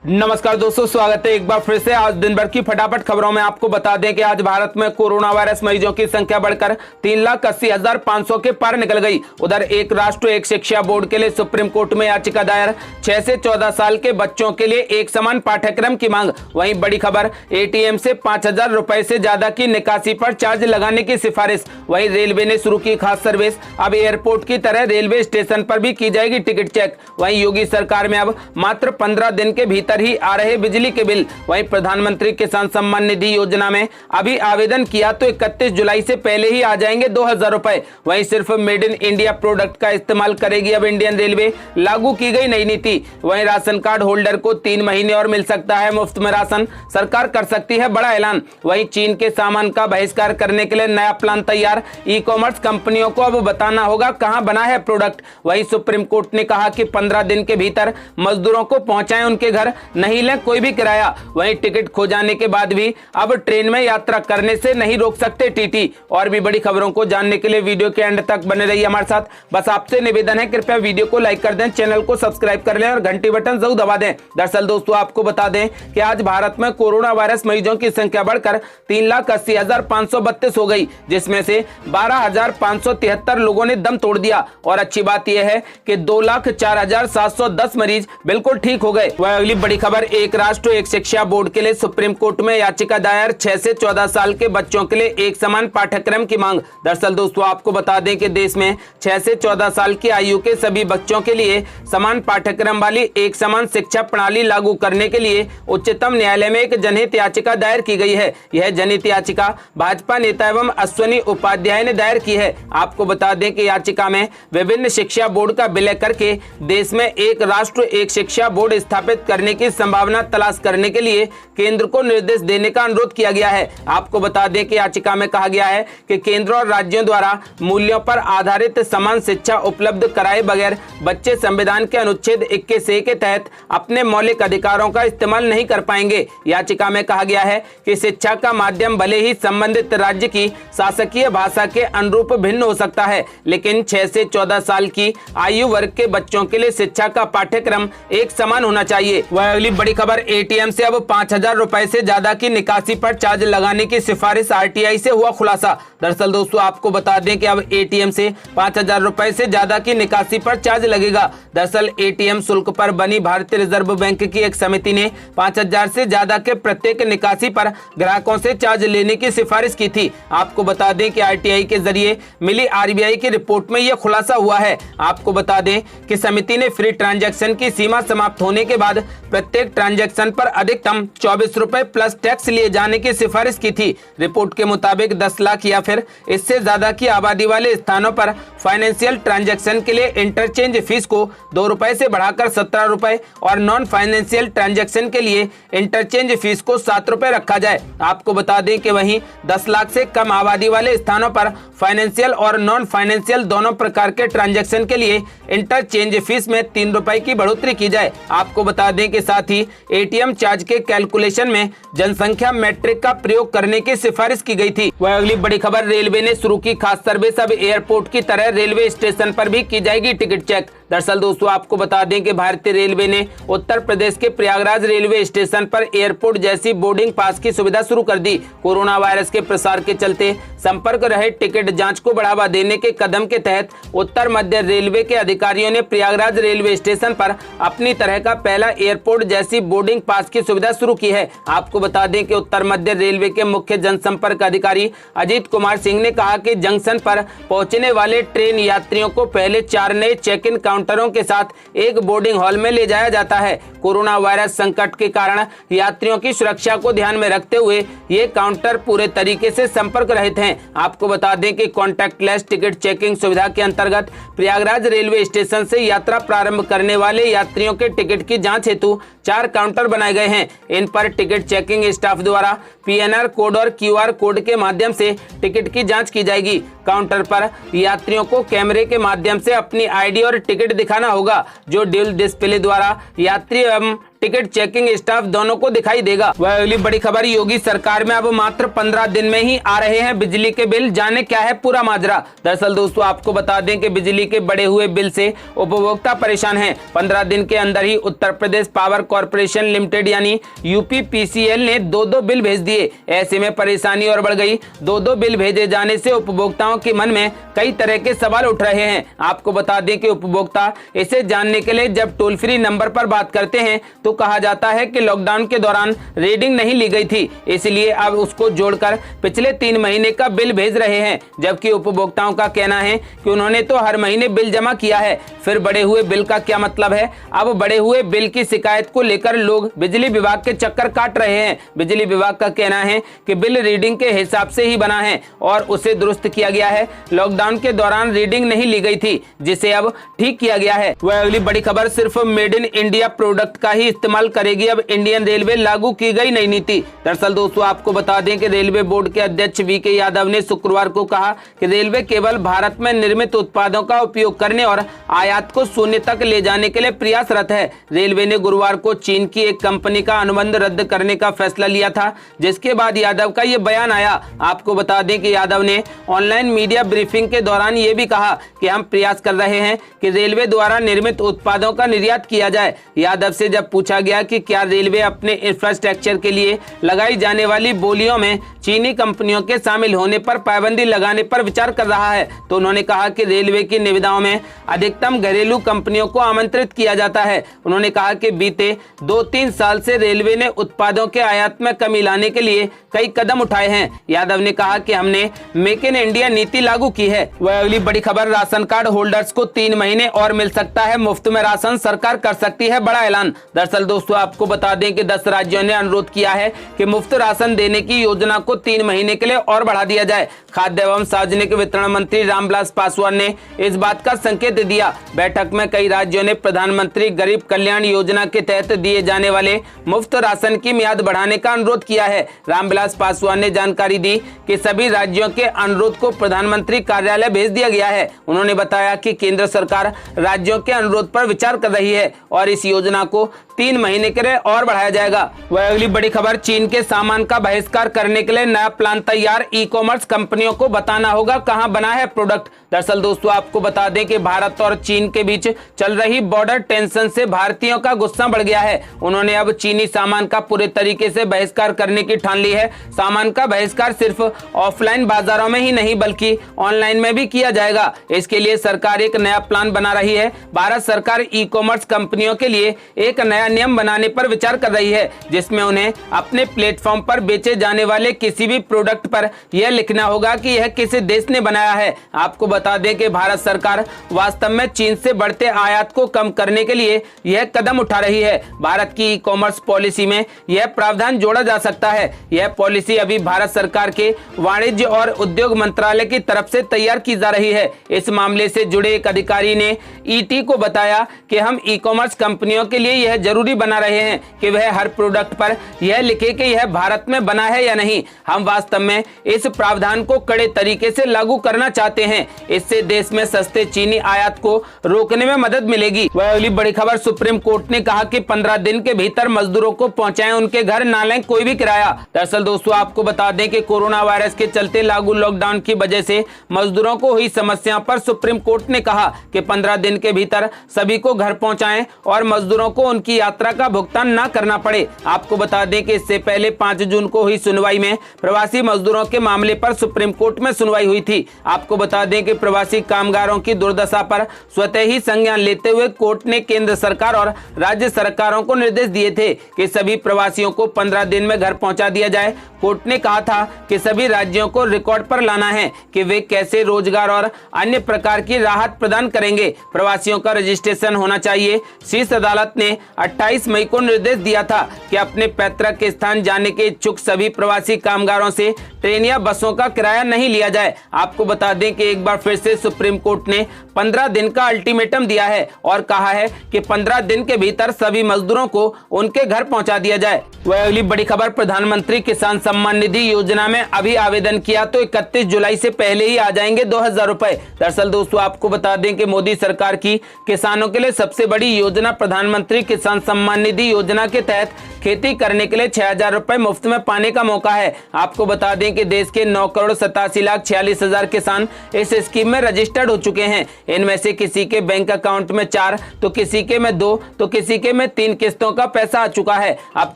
नमस्कार दोस्तों, स्वागत है एक बार फिर से। आज दिन भर की फटाफट खबरों में आपको बता दें कि आज भारत में कोरोना वायरस मरीजों की संख्या बढ़कर 3,80,500 के पार निकल गई। उधर एक राष्ट्र एक शिक्षा बोर्ड के लिए सुप्रीम कोर्ट में याचिका दायर, 6 से 14 साल के बच्चों के लिए एक समान पाठ्यक्रम की मांग। वहीं बड़ी खबर, एटीएम से 5,000 रुपए से ज्यादा की निकासी पर चार्ज लगाने की सिफारिश। वहीं रेलवे ने शुरू की खास सर्विस, अब एयरपोर्ट की तरह रेलवे स्टेशन पर भी की जाएगी टिकट चेक। वहीं योगी सरकार में अब मात्र 15 दिन के भीतर ही आ रहे बिजली के बिल। वहीं प्रधानमंत्री किसान सम्मान निधि योजना में अभी आवेदन किया तो 31 जुलाई से पहले ही आ जाएंगे 2,000 रुपए। वहीं सिर्फ मेड इन इंडिया प्रोडक्ट का इस्तेमाल करेगी अब इंडियन रेलवे, लागू की गई नई नीति। वहीं राशन कार्ड होल्डर को 3 महीने और मिल सकता है मुफ्त में राशन, सरकार कर सकती है बड़ा ऐलान। वहीं चीन के सामान का बहिष्कार करने के लिए नया प्लान तैयार, ई कॉमर्स कंपनियों को अब बताना होगा कहां बना है प्रोडक्ट। वहीं सुप्रीम कोर्ट ने कहा कि 15 दिन के भीतर मजदूरों को पहुंचाएं उनके घर, नहीं लें कोई भी किराया। वहीं टिकट खो जाने के बाद भी अब ट्रेन में यात्रा करने से नहीं रोक सकते टीटी। और भी बड़ी खबरों को जानने के लिए वीडियो के एंड तक बने रहिए हमारे साथ। बस आपसे निवेदन है, कृपया वीडियो को लाइक कर दें, चैनल को सब्सक्राइब कर लें और घंटी बटन जरूर दबा दें। दरअसल दोस्तों, आपको बता दें कि आज भारत में कोरोना वायरस मरीजों की संख्या बढ़कर 3,80,532 हो गई, जिसमें से 12,573 लोगों ने दम तोड़ दिया। और अच्छी बात यह है कि 2,04,710 मरीज बिल्कुल ठीक हो गए। वह अगली बड़ी खबर, एक राष्ट्र एक शिक्षा बोर्ड के लिए सुप्रीम कोर्ट में याचिका दायर, 6 से 14 साल के बच्चों के लिए एक समान पाठ्यक्रम की मांग। दरअसल दोस्तों, आपको बता दें कि देश में 6 से 14 साल की आयु के सभी बच्चों के लिए समान पाठ्यक्रम वाली एक समान शिक्षा प्रणाली लागू करने के लिए उच्चतम न्यायालय में एक जनहित याचिका दायर की गई है। यह जनहित याचिका भाजपा नेता एवं अश्विनी उपाध्याय ने दायर की है। आपको बता दें कि याचिका में विभिन्न शिक्षा बोर्ड का विलय करके देश में एक राष्ट्र एक शिक्षा बोर्ड स्थापित करने की संभावना तलाश करने के लिए केंद्र को निर्देश देने का अनुरोध किया गया है। आपको बता दें कि याचिका में कहा गया है कि केंद्र और राज्यों द्वारा मूल्यों पर आधारित समान शिक्षा उपलब्ध कराए बगैर बच्चे संविधान के अनुच्छेद 21A के तहत अपने मौलिक अधिकारों का इस्तेमाल नहीं कर पाएंगे। याचिका में कहा गया है कि शिक्षा का माध्यम भले ही संबंधित राज्य की शासकीय भाषा के अनुरूप भिन्न हो सकता है, लेकिन 6 से 14 साल की आयु वर्ग के बच्चों के लिए शिक्षा का पाठ्यक्रम एक समान होना चाहिए। वह अगली बड़ी खबर, एटीएम से अब 5,000 रुपए से ज्यादा की निकासी पर चार्ज लगाने की सिफारिश, आरटीआई से हुआ खुलासा। दरअसल दोस्तों, आपको बता दें कि अब एटीएम से 5,000 रुपए से ज्यादा की निकासी पर चार्ज लगेगा। दरअसल एटीएम शुल्क पर बनी भारतीय रिजर्व बैंक की एक समिति ने 5,000 से ज्यादा के प्रत्येक निकासी पर ग्राहकों से चार्ज लेने की सिफारिश की थी। आपको बता दें कि आरटीआई के जरिए मिली आरबीआई की रिपोर्ट में यह खुलासा हुआ है। आपको बता दें कि समिति ने फ्री ट्रांजैक्शन की सीमा समाप्त होने के बाद प्रत्येक ट्रांजैक्शन पर अधिकतम 24 रुपए प्लस टैक्स लिए जाने की सिफारिश की थी। रिपोर्ट के मुताबिक 10 लाख या फिर इससे ज्यादा की आबादी वाले स्थानों पर फाइनेंशियल ट्रांजैक्शन के लिए इंटरचेंज फीस को 2 रुपए से बढ़ाकर 17 रुपए और नॉन फाइनेंशियल ट्रांजैक्शन के लिए इंटरचेंज फीस को 7 रुपए रखा जाए। आपको बता दें कि वहीं 10 लाख से कम आबादी वाले स्थानों पर फाइनेंशियल और नॉन फाइनेंशियल दोनों प्रकार के ट्रांजैक्शन के लिए इंटरचेंज फीस में 3 रुपए की बढ़ोतरी की जाए। आपको बता दें कि साथ ही एटीएम चार्ज के कैलकुलेशन में जनसंख्या मैट्रिक का प्रयोग करने की सिफारिश की गई थी। वह अगली बड़ी खबर, रेलवे ने शुरू की खास सर्विस, अब एयरपोर्ट की तरह रेलवे स्टेशन पर भी की जाएगी टिकट चेक। दरअसल दोस्तों, आपको बता दें कि भारतीय रेलवे ने उत्तर प्रदेश के प्रयागराज रेलवे स्टेशन पर एयरपोर्ट जैसी बोर्डिंग पास की सुविधा शुरू कर दी। कोरोना वायरस के प्रसार के चलते संपर्क रहित टिकट जांच को बढ़ावा देने के कदम के तहत उत्तर मध्य रेलवे के अधिकारियों ने प्रयागराज रेलवे स्टेशन पर अपनी तरह का पहला एयरपोर्ट जैसी बोर्डिंग पास की सुविधा शुरू की है। आपको बता दें कि उत्तर मध्य रेलवे के मुख्य जनसंपर्क अधिकारी अजीत कुमार सिंह ने कहा कि जंक्शन पर पहुंचने वाले ट्रेन यात्रियों को पहले 4 नए चेक इन काउंटरों के साथ एक बोर्डिंग हॉल में ले जाया जाता है। कोरोना वायरस संकट के कारण यात्रियों की सुरक्षा को ध्यान में रखते हुए ये काउंटर पूरे तरीके से संपर्क रहित हैं। आपको बता दें कि कॉन्टैक्टलेस टिकट चेकिंग सुविधा के अंतर्गत प्रयागराज रेलवे स्टेशन से यात्रा प्रारंभ करने वाले यात्रियों के टिकट की जांच हेतु 4 काउंटर बनाए गए हैं। इन पर टिकट चेकिंग स्टाफ द्वारा पीएनआर कोड और क्यूआर कोड के माध्यम से टिकट की जांच की जाएगी। काउंटर पर यात्रियों को कैमरे के माध्यम से अपनी आईडी और टिकट दिखाना होगा, जो ड्यूल डिस्प्ले द्वारा यात्री एवं टिकट चेकिंग स्टाफ दोनों को दिखाई देगा। वह अगली बड़ी खबर, योगी सरकार में अब मात्र 15 दिन में ही आ रहे हैं बिजली के बिल, जाने क्या है पूरा माजरा। दरअसल दोस्तों आपको बता दें कि बिजली के बढ़े हुए बिल से उपभोक्ता परेशान हैं। 15 दिन के अंदर ही Uttar Pradesh power corporation limited यानी यूपीपीसीएल ने 2 बिल भेज दिए। ऐसे में परेशानी और बढ़ गई। 2 बिल भेजे जाने से उपभोक्ताओं के मन में कई तरह के सवाल उठ रहे हैं। आपको बता दें कि उपभोक्ता इसे जानने के लिए जब टोल फ्री नंबर पर बात करते हैं तो कहा जाता है कि लॉकडाउन के दौरान रीडिंग नहीं ली गई थी, इसलिए अब उसको जोड़कर पिछले 3 महीने का बिल भेज रहे हैं। जबकि उपभोक्ताओं का कहना है कि उन्होंने तो हर महीने बिल जमा किया है, फिर बढ़े हुए बिल का क्या मतलब है। अब बढ़े हुए बिल की शिकायत को लेकर लोग बिजली विभाग के चक्कर काट रहे हैं। बिजली विभाग का कहना है कि बिल रीडिंग के हिसाब से ही बना है और उसे दुरुस्त किया गया है। लॉकडाउन के दौरान रीडिंग नहीं ली गई थी, जिसे अब ठीक किया गया है। वह अगली बड़ी खबर, सिर्फ मेड इन इंडिया प्रोडक्ट का ही इस्तेमाल करेगी अब इंडियन रेलवे, लागू की गई नई नीति। दरअसल दोस्तों आपको बता दें कि रेलवे बोर्ड के अध्यक्ष वीके यादव ने शुक्रवार को कहा कि रेलवे केवल भारत में निर्मित उत्पादों का उपयोग करने और आयात को शून्य तक ले जाने के लिए प्रयासरत है। रेलवे ने गुरुवार को चीन की एक कंपनी का अनुबंध रद्द करने का फैसला लिया था, जिसके बाद यादव का ये बयान आया। आपको बता दें कि यादव ने ऑनलाइन मीडिया ब्रीफिंग के दौरान ये भी कहा कि हम प्रयास कर रहे हैं कि रेलवे द्वारा निर्मित उत्पादों का निर्यात किया जाए। यादव से जब पूछा गया कि क्या रेलवे अपने इंफ्रास्ट्रक्चर के लिए लगाई जाने वाली बोलियों में चीनी कंपनियों के शामिल होने पर पाबंदी लगाने पर विचार कर रहा है, तो उन्होंने कहा कि रेलवे की निविदाओं में अधिकतम घरेलू कंपनियों को आमंत्रित किया जाता है। उन्होंने कहा कि बीते 2-3 साल से रेलवे ने उत्पादों के आयात में कमी लाने के लिए कई कदम उठाए हैं। यादव ने कहा कि हमने मेक इन इंडिया नीति लागू की है। वह अगली बड़ी खबर, राशन कार्ड होल्डर्स को 3 महीने और मिल सकता है मुफ्त में राशन, सरकार कर सकती है बड़ा ऐलान। दरअसल दोस्तों आपको बता दें कि 10 राज्यों ने अनुरोध किया है कि मुफ्त राशन देने की योजना को 3 महीने के लिए और बढ़ा दिया जाए। खाद्य एवं सार्वजनिक वितरण मंत्री रामविलास पासवान ने इस बात का संकेत दिया। बैठक में कई राज्यों ने प्रधानमंत्री गरीब कल्याण योजना के तहत दिए जाने वाले मुफ्त राशन की मियाद बढ़ाने का अनुरोध किया है। रामविलास पासवान ने जानकारी दी कि सभी राज्यों के अनुरोध को प्रधानमंत्री कार्यालय भेज दिया गया है। उन्होंने बताया कि केंद्र सरकार राज्यों के अनुरोध पर विचार कर रही है और इस योजना को 3 महीने के लिए और बढ़ाया जाएगा। वह अगली बड़ी खबर, चीन के सामान का बहिष्कार करने के लिए नया प्लान तैयार, ई कॉमर्स कंपनियों को बताना होगा कहां बना है प्रोडक्ट। दरअसल दोस्तों आपको बता दें कि भारत और चीन के बीच चल रही बॉर्डर टेंशन से भारतीयों का गुस्सा बढ़ गया है। उन्होंने अब चीनी सामान का पूरे तरीके से बहिष्कार करने की ठान ली है। सामान का बहिष्कार सिर्फ ऑफलाइन बाजारों में ही नहीं बल्कि ऑनलाइन में भी किया जाएगा। इसके लिए सरकार एक नया प्लान बना रही है। भारत सरकार ई कॉमर्स कंपनियों के लिए एक नया नियम बनाने पर विचार कर रही है, जिसमें उन्हें अपने प्लेटफॉर्म पर बेचे जाने वाले किसी भी प्रोडक्ट पर यह लिखना होगा कि यह किस देश ने बनाया है। आपको बता दें कि भारत सरकार वास्तव में चीन से बढ़ते आयात को कम करने के लिए यह कदम उठा रही है। भारत की ई कॉमर्स पॉलिसी में यह प्रावधान जोड़ा जा सकता है। यह पॉलिसी अभी भारत सरकार के वाणिज्य और उद्योग मंत्रालय की तरफ से तैयार की जा रही है। इस मामले से जुड़े एक अधिकारी ने ईटी को बताया कि हम ई कॉमर्स कंपनियों के लिए यह जरूरी बना रहे हैं कि वह हर प्रोडक्ट पर यह लिखे कि यह भारत में बना है या नहीं। हम वास्तव में इस प्रावधान को कड़े तरीके से लागू करना चाहते हैं। इससे देश में सस्ते चीनी आयात को रोकने में मदद मिलेगी। वह अगली बड़ी खबर, सुप्रीम कोर्ट ने कहा कि 15 दिन के भीतर मजदूरों को पहुंचाएं उनके घर, ना लें कोई भी किराया। दरअसल दोस्तों आपको बता दें कि कोरोना वायरस के चलते लागू लॉकडाउन की वजह से मजदूरों को हुई समस्या पर सुप्रीम कोर्ट ने कहा कि 15 दिन के भीतर सभी को घर पहुंचाएं और मजदूरों को उनकी यात्रा का भुगतान न करना पड़े। आपको बता दें कि इससे पहले 5 जून को हुई सुनवाई में प्रवासी मजदूरों के मामले पर सुप्रीम कोर्ट में सुनवाई हुई थी। आपको बता दें कि प्रवासी कामगारों की दुर्दशा पर स्वतः ही संज्ञान लेते हुए कोर्ट ने केंद्र सरकार और राज्य सरकारों को निर्देश दिए थे कि सभी प्रवासियों को 15 दिन में घर पहुंचा दिया जाए। कोर्ट ने कहा था कि सभी राज्यों को रिकॉर्ड पर लाना है कि वे कैसे रोजगार और अन्य प्रकार की राहत प्रदान करेंगे। प्रवासियों का रजिस्ट्रेशन होना चाहिए। शीर्ष अदालत ने 28 मई को निर्देश दिया था कि अपने पैतृक स्थान जाने के इच्छुक सभी प्रवासी कामगारों से ट्रेन या बसों का किराया नहीं लिया जाए। आपको बता दें कि एक बार फिर से सुप्रीम कोर्ट ने 15 दिन का अल्टीमेटम दिया है और कहा है कि 15 दिन के भीतर सभी मजदूरों को उनके घर पहुंचा दिया जाए। वह अगली बड़ी खबर, प्रधानमंत्री किसान सम्मान निधि योजना में अभी आवेदन किया तो 31 जुलाई से पहले ही आ जाएंगे 2000 रुपए। दरअसल दोस्तों आपको बता दें कि मोदी सरकार की किसानों के लिए सबसे बड़ी योजना प्रधानमंत्री किसान सम्मान निधि योजना के तहत खेती करने के लिए 6,000 रुपए मुफ्त में पाने का मौका है। आपको बता दें कि देश के 9,87,46,000 किसान इस स्कीम में रजिस्टर्ड हो चुके हैं। इनमें से किसी के बैंक अकाउंट में 4, तो किसी के में 2, तो किसी के में 3 किस्तों का पैसा आ चुका है। अब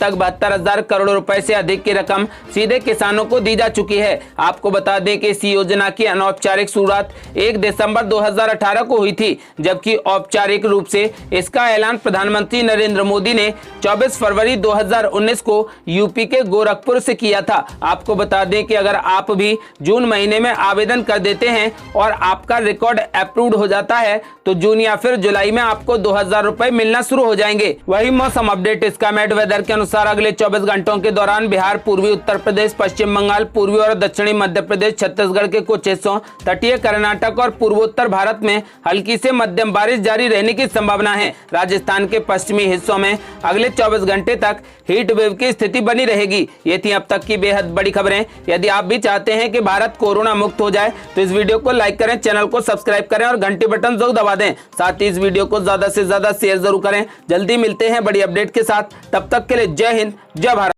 तक 72,000 करोड़ रुपए से अधिक की रकम सीधे किसानों को दी जा चुकी है। आपको बता दें कि इस योजना की अनौपचारिक शुरुआत 1 दिसंबर 2018 को हुई थी, जबकि औपचारिक रूप से इसका ऐलान प्रधानमंत्री नरेंद्र मोदी ने 24 फरवरी 2019 को यूपी के गोरखपुर से किया था। आपको बता दें कि अगर आप भी जून महीने में आवेदन कर देते हैं और आपका रिकॉर्ड अप्रूव्ड हो जाता है तो जून या फिर जुलाई में आपको 2,000 रुपए मिलना शुरू हो जाएंगे। वही मौसम अपडेट स्काईमेट वेदर के अनुसार अगले 24 घंटों के दौरान बिहार, पूर्वी उत्तर प्रदेश, पश्चिम बंगाल, पूर्वी और दक्षिणी मध्य प्रदेश, छत्तीसगढ़ के कुछ हिस्सों, तटीय कर्नाटक और पूर्वोत्तर भारत में हल्की से मध्यम बारिश जारी रहने की संभावना है। राजस्थान के पश्चिमी हिस्सों में अगले 24 घंटे तक हीट वेव की स्थिति बनी रहेगी। ये थी अब तक की बेहद बड़ी खबरें। यदि आप भी चाहते हैं कि भारत कोरोना मुक्त हो जाए तो इस वीडियो को लाइक करें, चैनल को सब्सक्राइब करें और घंटी बटन जरूर दबा दें। साथ ही इस वीडियो को ज्यादा से ज्यादा शेयर जरूर करें। जल्दी मिलते हैं बड़ी अपडेट के साथ, तब तक के लिए जय हिंद, जय भारत।